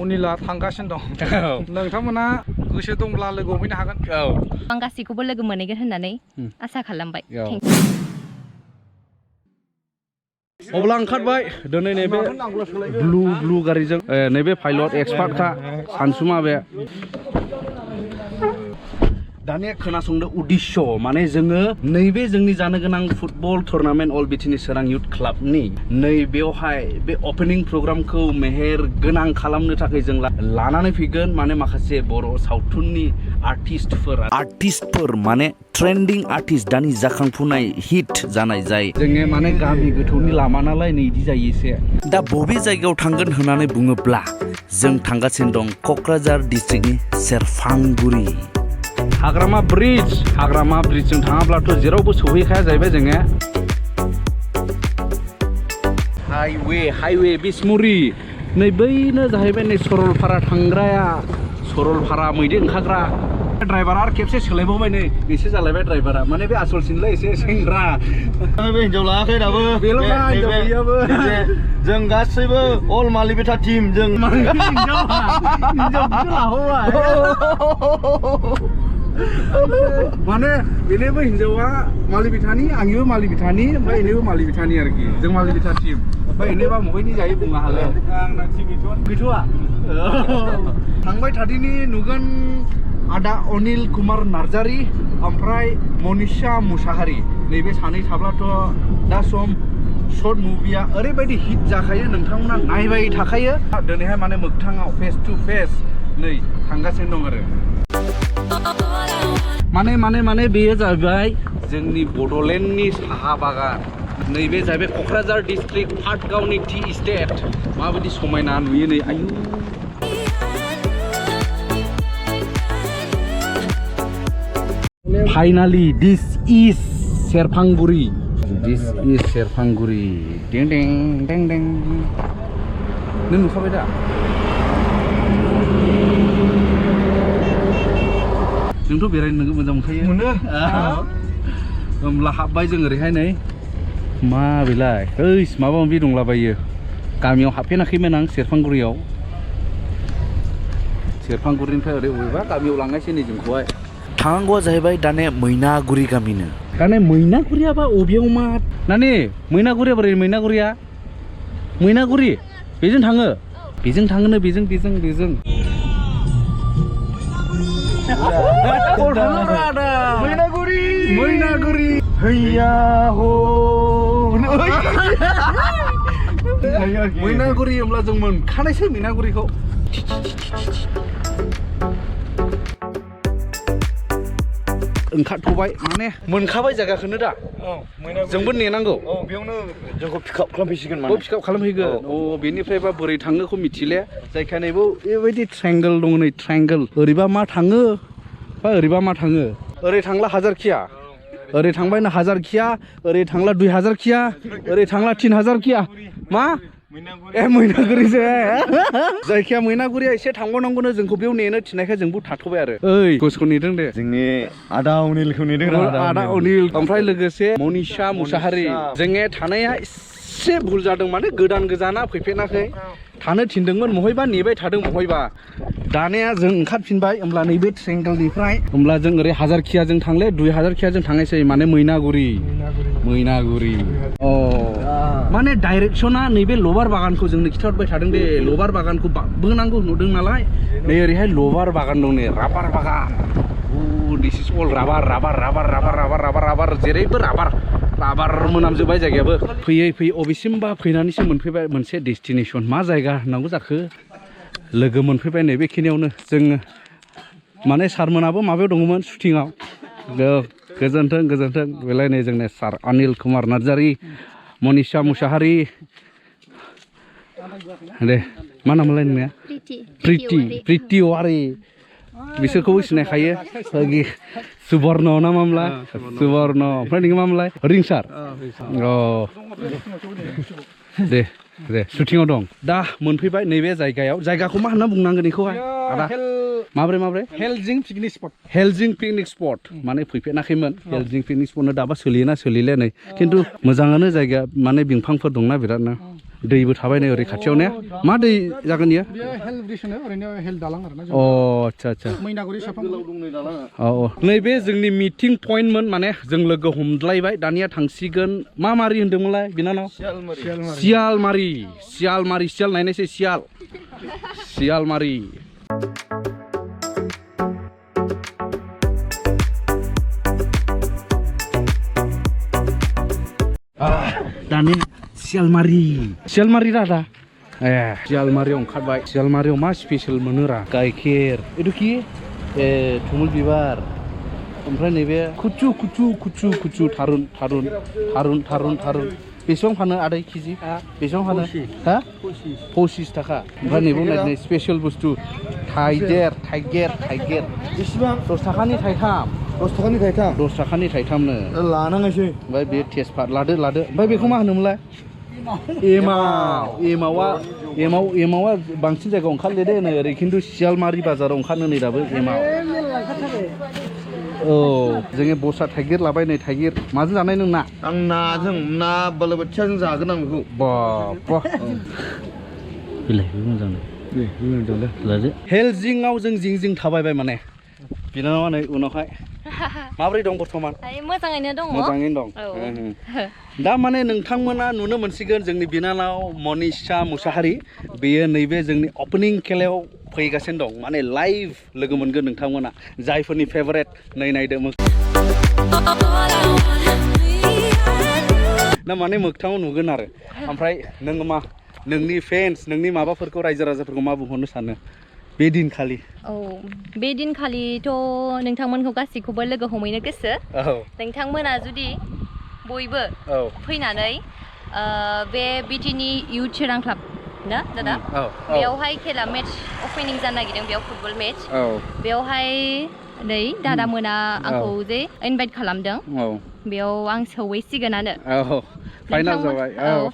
अनिला थांगासिनो दं नोंथांमोना गोसो दंब्ला लोगो हमहैनो हागोन आं गासैखौबो लोगो मोनहैगोन होननानै आसा खालामबाय अब्ला ओंखारबाय दिनै नैबे ब्लु गारिजों नैबे पाइलट एक्सपार्टखा सानसुमा बे दानिया खोनासंदो उद्देश्य माने जोङो नैबे जोंनि जानो गोनां फुटबल टुर्नामेन्ट अल बिटिनि चिरां युथ क्लाबनि नैबेवहाय बे ओपनिं प्रग्रामखौ मेहेर गोनां खालामनो थाखाय जों लानानै फैगोन माने माखासे बर' सावथुननि आर्टिस्टफोर माने ट्रेन्डिं आर्टिस्ट दानि जाखांफुनाय हिट जानाय जाय जोङो माने गामि गोथौनि लामा नालाय नै इदि जायो एसे दा बबे जायगायाव थांगोन होननानै बुङोब्ला जों थांगासिनो दं क'क्राझार डिस्ट्रिक्टनि सेरफांगुरि हाग्रामा ब्रिजजों थाङाब्लाथ' जेरावबो सौहैखाया जाहैबाय जोङो हाइवे बिसमुरि नै बैनो जाहैबाय नै सरलपारा थांग्राया सरलपारा मैदेर ओंखारग्रा ड्राइभारा आरो खेबसे सोलायबावबाय नै एसे जालायबाय ड्राइभारा माने बे आसलसिनलाय एसे सेंग्रा बे हिनजाव लायाखै दाबो बेल' ना हिनजाव गैयाबो जों गासैबो अल मालिबिथा टीम जों हिनजावखौसो लाहौबाय माने बेनोबो हिनजावा मालिबिथानि आंनिबो मालिबिथानि ओमफ्राय इनिबो मालिबिथानि आरोखि जों मालिबिथा टीम ओमफ्राय इनिबा बबेनि जायो बुंनो हाले आंना टीम गैथ'वा थांबाय थादिनि नुगोन आदा अनिल कुमार नार्जारी ओमफ्राय मनिषा मुसाहारि नैबे सानै थाब्लाथ' दा सम शर्ट मुभिया ओरैबायदि हिट जाखायो नोंथांमोना नायबाय थाखायो दिनैहाय माने मोगथाङाव फेस टु फेस नै थांगासिनो दं आरो माने बेयो जाहैबाय जोंनि बड'लेण्डनि साहा बागान नैबे जाहैबाय क'क्राझार डिस्ट्रिक्ट पाटगावनि टि इस्टेट माबायदि समायना नुयो नै आयु फाइनालि दिस इज सेरफांगुरि दें दें नों नुखाबाय दा जोंथ' बेरायनो मोजां मोनखायो होमब्ला हाबबाय जों ओरैहाय नै मा बेलाय ओइस माबा माबि दंलाबायो गामियाव हाबफेनाखैमोन आं सेरफांगुरिनिफ्राय ओरै बबेबा गामियाव लांनायसै नै जोंखौहाय थांनांगौआ जाहैबाय दाने मैनागुरि गामिनो दाने मैनागुरियाबा अबेयाव मा नानि मैनागुरिया बोरै मैनागुरि बेजों थाङोनो बेजों मैनागुरि हैया हो मैनागुरि होमब्ला जों मोनखानायसै मैनागुरिखौ ओंखारथ'बाय माने मोनखाबाय जायगाखौनो दा जोंबो नेनांगौ बेयावनो जोंखौ पिकआप खालामफैसिगोन बेनिफ्रायबा बोरै थाङोखौ मिथिले जायखायनोबो बेबायदि ट्रायंगल दङ नै ट्रायंगल ओरैबा मा थाङो बा ओरैबा मा थाङो ओरै थांला 1000 किया ओरै थांबाय 1000 किया ओरै थांला 2000 किया ओरै थांला 3000 किया मा मैनागुरिसो जायखिया मैनागुरिया एसे थांबावनांगौनो जोंखौ बेयाव नेनो थिनायखाय जोंबो थाथ'बाय आरो ओइ गोसोखौ नेदों दे जोंनि आदा अनिलखौ नेदों आदा अनिल ओमफ्राय लोगोसे मनिषा मुसाहारि जोङो थानाया एसे भुल जादों माने गोजाना फैफेराखै थानो थिनदोंमोन महायबा नेबाय थादों महायबा दानिया जों ओंखारफिनबाय होमब्ला नैबे ट्रेंगलनिफ्राय होमब्ला जों ओरै 1000 किया जों थांले 2000 किया जों थांनायसै माने मैनागुरि माने डाइरेक्शना नैबे लबार बागानखौ जोंनो खिथाहरबाय थादों दे लबार बागानखौ बोनांगौ नुदों नालाय नै ओरैहाय लबार बागान दं नै राबार बागान दिस इज अल राबार जेरैबो राबार मोनामजोब्बाय जायगायाबो फैयै अबेसिमबा फैनानैसो मोनफैबाय मोनसे डेस्टिनेसन मा जायगा होननांगौ जाखो लोगो मोनफैबाय नैबेखिनियावनो जोङो माने सारमोनाबो माबायाव दङमोन शुटिंआव गोजोन्थों बेलाय नै जोंने सार अनिल कुमार नार्जारी मनिषा मुसाहारि दे मा नामलाय नोंनिया प्रिति वारि बिसोरखौबो सिनायखायो सुबर्ण ना मामला सुबर्ण ओमफ्राय नोङो मामलाय रिंसार दे शुटिंआव दं दा मोनफैबाय नैबे जायगाखौ मा होनना बुंनांगोन बेखौहाय आदा माब्रै हेलजिं पिकनिक स्पट माने फैफेराखैमोन हेलजिं पिकनिक स्पटनो दाबा सोलियोना सोलिले नै खिन्थु मोजाङानो जायगा माने बिफांफोर दंना बिरादनो दैबो थाबाय नै ओरै खाथियाव ने मा दै जागोन इयो बेयो हेल्थ ब्रिजनो ओरैनो हेल्थ दालां आरोना अ आच्छा आच्छा मैनागुरि साफां औ नैबे जोंनि मिटिं पइन्टमोन माने जों लोगो हमलायबाय दानिया थांसिगोन मा मारि होनदोंमोनलाय बिनानाव सियालमारि सियाल नायनायसै सियालमारि दानि सियालमारि रादा ए सियालमारियाव ओंखारबाय सियालमारियाव मा स्पेशल मोनोरा गाइखेर एदुखि ए थुमुल बिबार ओमफ्राय नैबे कुचु थारुन बेसेबां फानो आदै केजि बेसेबां फानो हा 25 थाखा ओमफ्राय नैबे नायनाय स्पेशल बुस्थु थाइगिर बेसेबां 10 थाखानि थाइथाम 10 थाखानि थाइथाम 10 थाखानि थाइथामनो लानाङासै ओमफ्राय बे तेजपात लादो ओमफ्राय बेखौ मा होनोमोनलाय एमावा बांसिन जायगायाव ओंखारलेदे नै ओरै खिन्थु सियालमारि बाजाराव ओंखारनो नै दाबो एमाव औ जोङो बसा थाइगिर लाबाय नै थाइगिर माजों जानाय नों ना आं ना बालाबाथियाजों जागोन आं बेखौ बाबा बिलाय मोजां लादो हेलजिंआव जों जिं थाबायबाय माने बिनानावा नै उनावहाय माबोरै दं बर्थमान मोजाङैनो दङ दा माने नोंथांमोना नुनो मोनसिगोन जोंनि बिनानाव मनिषा मुसाहारि बेयो नैबे जोंनि ओपनिं खेलायाव फैगासिनो दं माने लाइभ लोगो मोनगोन नोंथांमोना जायफोरनि फेभारेट नै नायदो ना माने मोगथाङाव नुगोन आरो ओमफ्राय नों मा नोंनि फेन्स नोंनि माबाफोरखौ रायजो राजाफोरखौ मा बुंहरनो सानो बे दिनखालि बे दिनखालिथ' नोंथांमोनखौ गासैखौबो लोगो हमहैनो गोसो नोंथांमोना जुदि बयबो फैनानै बे बेटिनि इउथ चिरां क्लाब ना दादा बेयावहाय खेला मेट्च अपेनिं जानो नागिरदों बेयाव फुटबल मेट्च बेयावहाय नै दादा मोना आंखौ जे इनभाइट खालामदों बेयाव आं सौहैसिगोनानो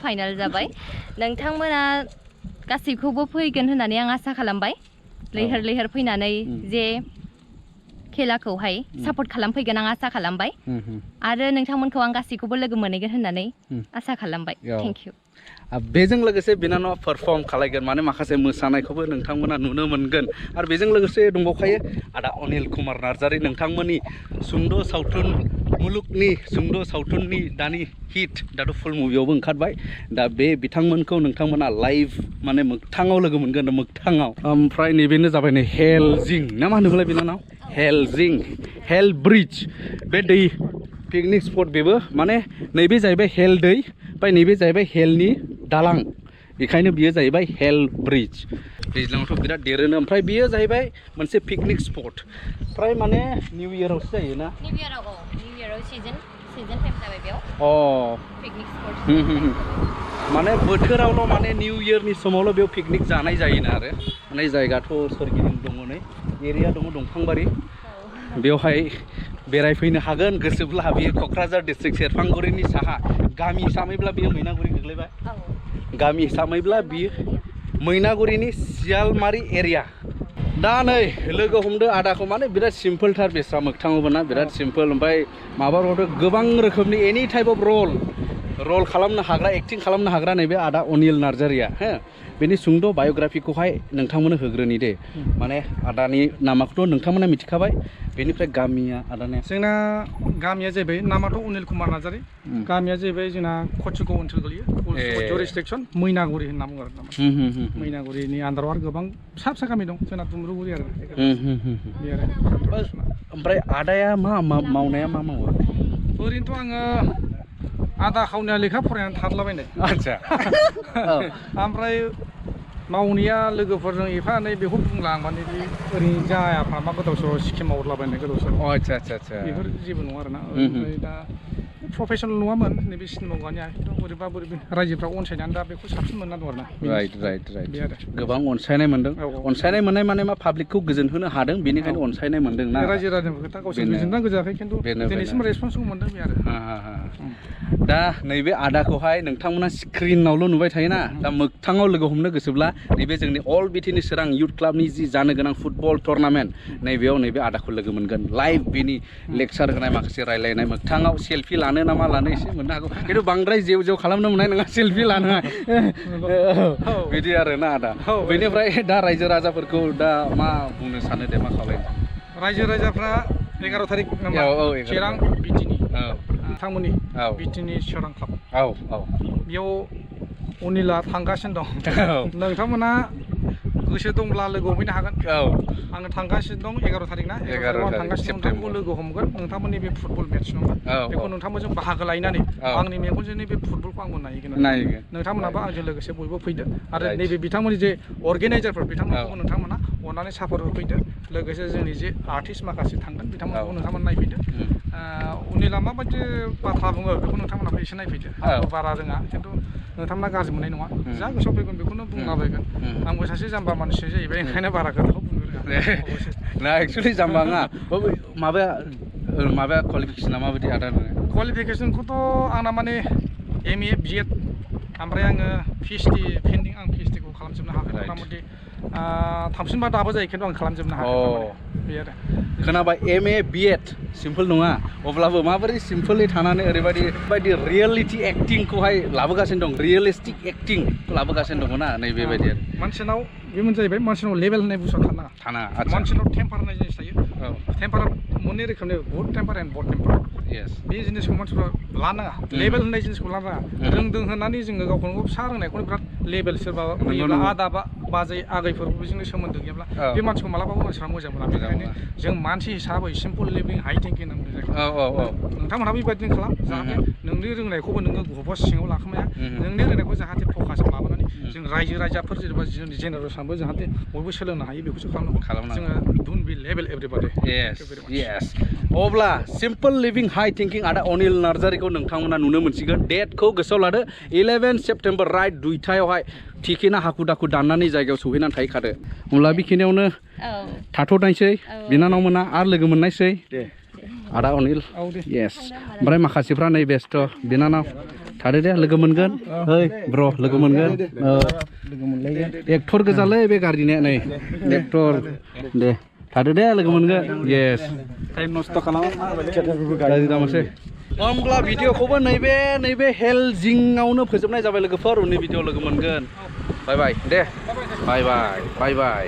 फाइनाल जाबाय नोंथांमोना गासैखौबो फैगोन होननानै आं आसा खालामबाय लैहोर फैनानै जे खेलाखौहाय सापर्ट खालामफैगोन आं आसा खालामबाय आरो नोंथांमोनखौ आं गासैखौबो लोगो मोनहैगोन होननानै आसा खालामबाय थेंक इउ बेजों लोगोसे बिनानावा पारफर्म खालायगोन माने माखासे मोसानायखौबो नोंथांमोना नुनो मोनगोन आरो बेजों लोगोसे दंबावखायो आदा अनिल कुमार नार्जारी नोंथांमोननि सुंद' सावथुन मुलुगनि सुंद' सावथुननि दानि हिट दाथ' फुल मुभियावबो ओंखारबाय दा बे बिथांमोनखौ नोंथांमोना लाइभ माने मोगथाङाव लोगो मोनगोन मोगथाङाव ओमफ्राय नैबेनो जाबाय नै हेलजिं ना मा होनोमोनलाय बिनानाव हेल ब्रिज बे दै पिकनिक स्पट बेबो माने नैबे जाहैबाय हेल दै ओमफ्राय नैबे जाहैबाय हेलनि दालां बेखायनो बियो जाहैबाय हेल ब्रिज दैज्लाङावथ' बिराद देरोनो ओमफ्राय बियो जाहैबाय मोनसे पिकनिक स्पट फ्राय माने निउ इयारावसो जायोना निउ इयाराव सिजन टाइम जाबाय बेयाव पिकनिक स्पट माने बोथोरावल' माने निउ इयारनि समावल' बेयाव पिकनिक जानाय जायोना आरो माने जायगाथ' सोरगिदिं दङ नै एरिया दङ दंफांबारि बेवहाय बेरायफैनो हागोन गोसोब्ला बेयो क'क्राझार डिस्ट्रिक्ट सेरफांगुरिनि साहा गामि हिसाबैब्ला बेयो मैनागुरि गोग्लैबाय गामि हिसाबैब्ला बियो मैनागुरिनि सियालमारि एरिया दा नै लोगो हमदो आदाखौ माने बिराद सिम्पोलथार बेस्रा मोगथाङावबो ना बिराद सिम्पोल ओमफ्राय माबाफ्रावथ' गोबां रोखोमनि एनि टाइप अफ रल खालामनो हाग्रा एक्टिं खालामनो हाग्रा नैबे आदा अनिल नार्जारिया हो बेनि सुंद' बाय'ग्राफिखौहाय नोंथांमोननो होग्रोनि दे माने आदानि नामाखौथ' नोंथांमोना मिथिखाबाय बेनिफ्राय गामिया आदानिया जोंना गामिया जाहैबाय नामाथ' अनिल कुमार नार्जारी गामिया जाहैबाय जोंना कचुगाव ओनसोल गोलैयो जुरिसडिक्सन मैनागुरि होनना बुङो आरो मैनागुरिनि आन्दाराव आरो गोबां फिसा गामि दं जोंना दुमरुगुरि आरो बे आरो ओमफ्राय आदाया मा मावनाया मा मावो ओरैनोथ' आङो आदा खावनिया लेखा फरायनानै थादलाबायनाय आच्छा ओमफ्राय मावनाया लोगोफोरजों एफा एनै बेखौ बुंला आं माने बे ओरैनो जायाफ्रा मा गोदाव सोराव स्किम मावलाबायनाय गोदाव सोराव आच्छा बेफोर जेबो नङा आरोना ओमफ्राय दा प्रफेसनेल नङामोन नैबे सिनेमा गानिया खिन्थु बोरैबा रायजोफ्रा अनसायनानै दा बेखौ साबसिन मोनना दं आरोना राइट बे आरो गोबां अनसायनाय मोनदों अनसायनाय मोननाय माने मा पाब्लिकखौ गोजोन होनो हादों बेनिखायनो अनसायनाय मोनदों ना रायजो राजाफोरखौ दा गावसोर गोजोनना गोजाखै खिन्थु दिनैसिम रेसपन्सखौ मोनदों बे आरो दा नैबे आदाखौहाय नोंथांमोना स्क्रिनावल' नुबाय थायोना दा मोगथाङाव लोगो हमनो गोसोब्ला नैबे जोंनि अल बिटिनि चिरां युथ क्लाबनि जि जानो गोनां फुटबल टुर्नामेन्ट नैबेयाव नैबे आदाखौ लोगो मोनगोन लाइभ बेनि लेक्चार होनाय माखासे रायलायनाय मोगथाङाव सेल्फि लानो नामा लानो एसे मोननो हागौ खिन्थु बांद्राय जेव जेव खालामनो मोननाय नङा सेल्फि लानो बिदि आरोना आदा बेनिफ्राय दा रायजो राजाफोरखौ दा मा बुंनो सानो दे मा खालायनो रायजो राजाफ्रा 11 तारिख चिरां बिटिनि बिथांमोननि बिटिनि चिरां क्लाब बेयाव अनिला थांगासिनो दं नोंथांमोना गोसो दंब्ला लोगो हमहैनो हागोन आङो थांगासिनो दं 11 तारिख ना 11 थांगासिनो दं नोंथांखौ लोगो हमगोन नोंथांमोननि बे फुटबल मेट्च नङा बेखौ नोंथांमोनजों बाहागो लायनानै आंनि मेगनजोंनो बे फुटबलखौ आंबो नायगोन नोंथांमोनाबो आंजों लोगोसे बयबो फैदो आरो नैबे बिथांमोननि जे अर्गेनाइजारफोर बिथांमोनखौबो नोंथांमोना अननानै सापर्ट होफैदो लोगोसे जोंनि जे आर्टिस्ट माखासे थांगोन बिथांमोनखौ नोंथांमोना नायफैदो अनिला माबायदि बाथ्रा बुङो बेखौ नोंथांमोनाबो एसे नायफैदो आंबो बारा रोङा खिन्थु नोंथांमोना गाज्रि मोननाय नङा जा गोसोआव फैगोन बेखौनो बुंलाबायगोन आंबो सासे जाम्बा मानसि जाहैबाय ओंखायनो बारा खोथाखौ बुंनो रोङा ना एक्चुअलि जाम्बा नङा माबाया क्वालिफिकेसना माबायदि आदा क्वालिफिकेसनखौथ' आंना माने MA BEd ओमफ्राय आङो PhD पेन्डिं आं PhDखौ खालामजोबनो हायाखै मथा मथि थामसिनबा दाबो जायो खिन्थु आं खालामजोबनो हायाखै बे आरो खोनाबाय MA BEd सिम्पोल नङा अब्लाबो माबोरै सिम्पोलै थानानै ओरैबायदि रियेलिटि एक्टिंखौहाय लाबोगासिनो दं रियेलिस्टिक एक्टिं लाबोगासिनो दङ ना नैबेबायदि आरो मानसिनाव बेमोन जाहैबाय मानसिनाव लेभेल होननाय बुस्थुआ थानाङा मानसिनाव टेम्पार होननाय जिनिस थायो टेम्पारा मोननै रोखोमनि गुड टेम्पार एन्ड बड टेम्पार बे जिनिसखौ मानसिफ्रा लानाङा लेभेल होननाय जिनिसखौ लानाङा रोंदों होननानै जोङो गावखौनो फिसा रोंनायखौनो बिराद लेभेल सोरबा फैयोब्ला आदा बा बाजै आगैफोर बेजोंनो सोमोन्दो गैयाब्ला बे मानसिखौ मालाबाबो मानसिफ्रा मोजां मोना बेनिखायनो जों मानसि हिसाबै सिम्पोल लिभिं हाइ थिंकिं होनना बुंनाय जायखौ नोंथांमोनहा बेबायदिनो खालाम जाहाथे नोंनि रोंनायखौबो नोङो गबस सिङाव लाखोमाया नोंनि रोंनायखौ जाहाथे फकासाव लाबोनानै जों रायजो राजाफोर जेनेबा जोंनि जेनेरेसनाबो जाहाथे बयबो सोलोंनो हायो बेखौसो खालामनांगौ जोङो डोन्ट बि लेभेल एभरिबडी अब्ला सिम्पोल लिभिं हाइ थिंकिं आदा अनिल नार्जारिखौ नोंथांमोना नुनो मोनसिगोन डेटखौ गोसोआव लादो 11 सेप्टेम्बर राइट 2टायावहाय थिकेना हाखु दाखु दाननानै जायगायाव सौहैनानै थाहैखादो होमब्ला बेखिनियावनो थाथ'नायसै बिनानावमोना आरो लोगो मोननायसै आदा अनिल ओमफ्राय माखासेफ्रा नै बेस्थ' बिनानाव थादो दे लोगो मोनगोन ब्र लोगो मोनगोन एक्टर गोजालै बे गारिनिया नै एक्टर दे थादो दे लोगो मोनगोन टाइम नस्थ' खालामासै होमब्ला भिडिअखौबो नैबे हेल जिङावनो फोजोबनाय जाबाय लोगोफोर उननि भिडिअ लोगो मोनगोन बाय बाय दे बाय बाय